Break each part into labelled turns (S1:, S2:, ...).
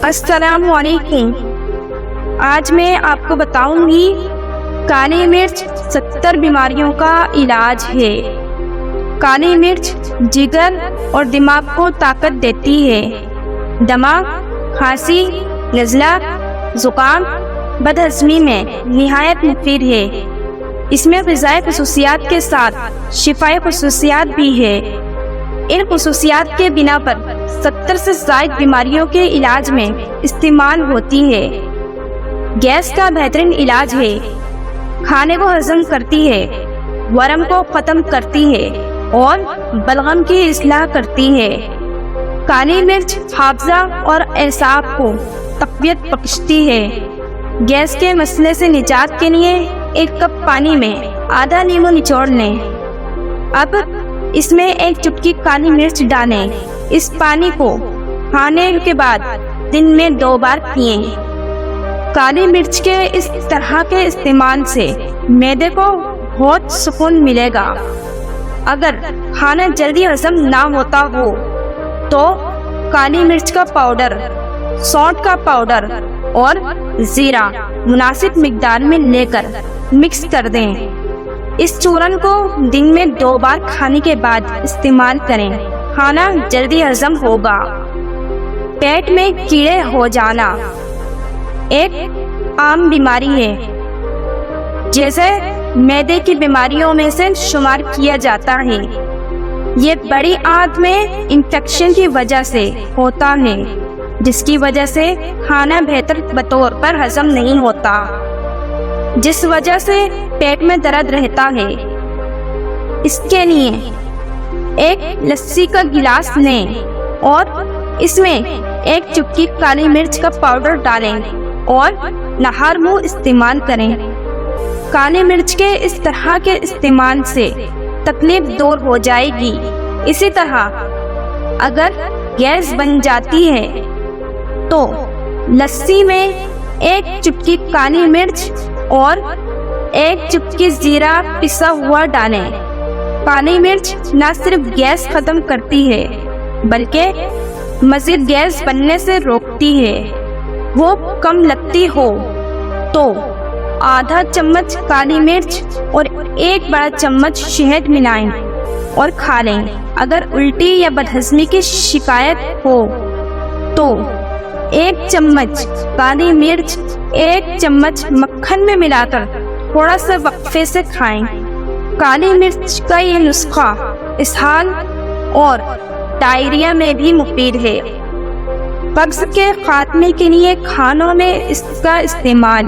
S1: السلام علیکم۔ آج میں آپ کو بتاؤں گی کالی مرچ 70 بیماریوں کا علاج ہے۔ کالی مرچ جگر اور دماغ کو طاقت دیتی ہے۔ دمہ، کھانسی، نزلہ، زکام، بدہضمی میں نہایت مفید ہے۔ اس میں غذائی خصوصیات کے ساتھ شفائی خصوصیات بھی ہے۔ ان خصوصیات کے بنا پر 70 سے زائد بیماریوں کے علاج میں استعمال ہوتی ہے۔ گیس کا بہترین علاج ہے۔ کھانے کو ہضم کرتی ہے، ورم کو ختم کرتی ہے اور بلغم کی اصلاح کرتی ہے۔ کالی مرچ حافظہ اور اعصاب کو تقویت بخشتی ہے۔ گیس کے مسئلے سے نجات کے لیے 1 کپ پانی میں آدھا لیمو نچوڑ لیں۔ اب اس میں 1 چٹکی کالی مرچ ڈالیں۔ اس پانی کو کھانے کے بعد دن میں 2 بار پئیں۔ کالی مرچ کے اس طرح کے استعمال سے معدے کو بہت سکون ملے گا۔ اگر کھانا جلدی ہضم نہ ہوتا ہو تو کالی مرچ کا پاؤڈر، سونٹ کا پاؤڈر اور زیرہ مناسب مقدار میں لے کر مکس کر دیں۔ اس چورن کو دن میں 2 بار کھانے کے بعد استعمال کریں۔ کھانا جلدی ہضم ہوگا۔ پیٹ میں کیڑے ہو جانا ایک عام بیماری ہے جیسے معدے کی بیماریوں میں سے شمار کیا جاتا ہے۔ یہ بڑی آنت میں انفیکشن کی وجہ سے ہوتا ہے، جس کی وجہ سے کھانا بہتر طور پر ہضم نہیں ہوتا، جس وجہ سے پیٹ میں درد رہتا ہے۔ اس کے لیے 1 لسی کا گلاس لیں اور اس میں 1 چٹکی کالی مرچ کا پاؤڈر ڈالیں اور نہار منہ استعمال کریں۔ کالی مرچ کے اس طرح کے استعمال سے تکلیف دور ہو جائے گی۔ اسی طرح اگر گیس بن جاتی ہے تو لسی میں 1 چٹکی کالی مرچ اور 1 چٹکی زیرہ پسا ہوا ڈالیں۔ کالی مرچ نہ صرف گیس ختم کرتی ہے بلکہ مزید گیس بننے سے روکتی ہے۔ وہ کم لگتی ہو تو آدھا چمچ کالی مرچ اور 1 بڑا چمچ شہد ملائیں اور کھا لیں۔ اگر الٹی یا بدہضمی کی شکایت ہو تو 1 چمچ کالی مرچ 1 چمچ مکھن میں ملا کر تھوڑا سا وقفے سے کھائیں۔ کالی مرچ کا یہ نسخہ اسہال اور ڈائریا میں بھی مفید ہے۔ قبض کے خاتمے کے لیے کھانوں میں اس کا استعمال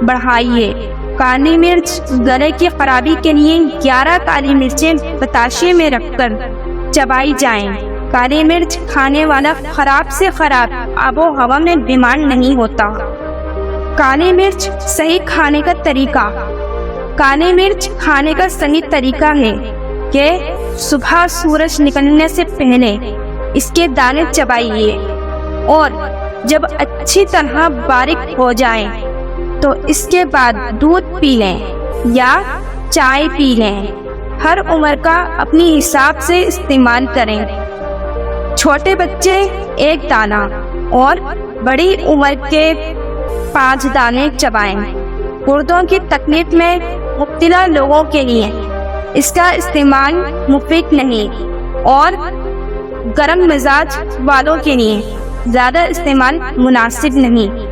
S1: بڑھائیے۔ کالی مرچ گلے کی خرابی کے لیے 11 کالی مرچیں بتاشے میں رکھ کر چبائی جائیں۔ کالی مرچ کھانے والا خراب سے خراب آب و ہوا میں بیمار نہیں ہوتا۔ کالی مرچ صحیح کھانے کا طریقہ۔ کالی مرچ کھانے کا صحیح طریقہ ہے کہ صبح سورج نکلنے سے پہلے اس کے دانے چبائیے اور جب اچھی طرح باریک ہو جائیں تو اس کے بعد دودھ پی لیں یا چائے پی لیں۔ ہر عمر کا اپنی حساب سے استعمال کریں۔ چھوٹے بچے 1 دانہ اور بڑی عمر کے 5 دانے چبائیں۔ گردوں کی تکلیف میں مبتلا لوگوں کے لیے اس کا استعمال مفید نہیں اور گرم مزاج والوں کے لیے زیادہ استعمال مناسب نہیں۔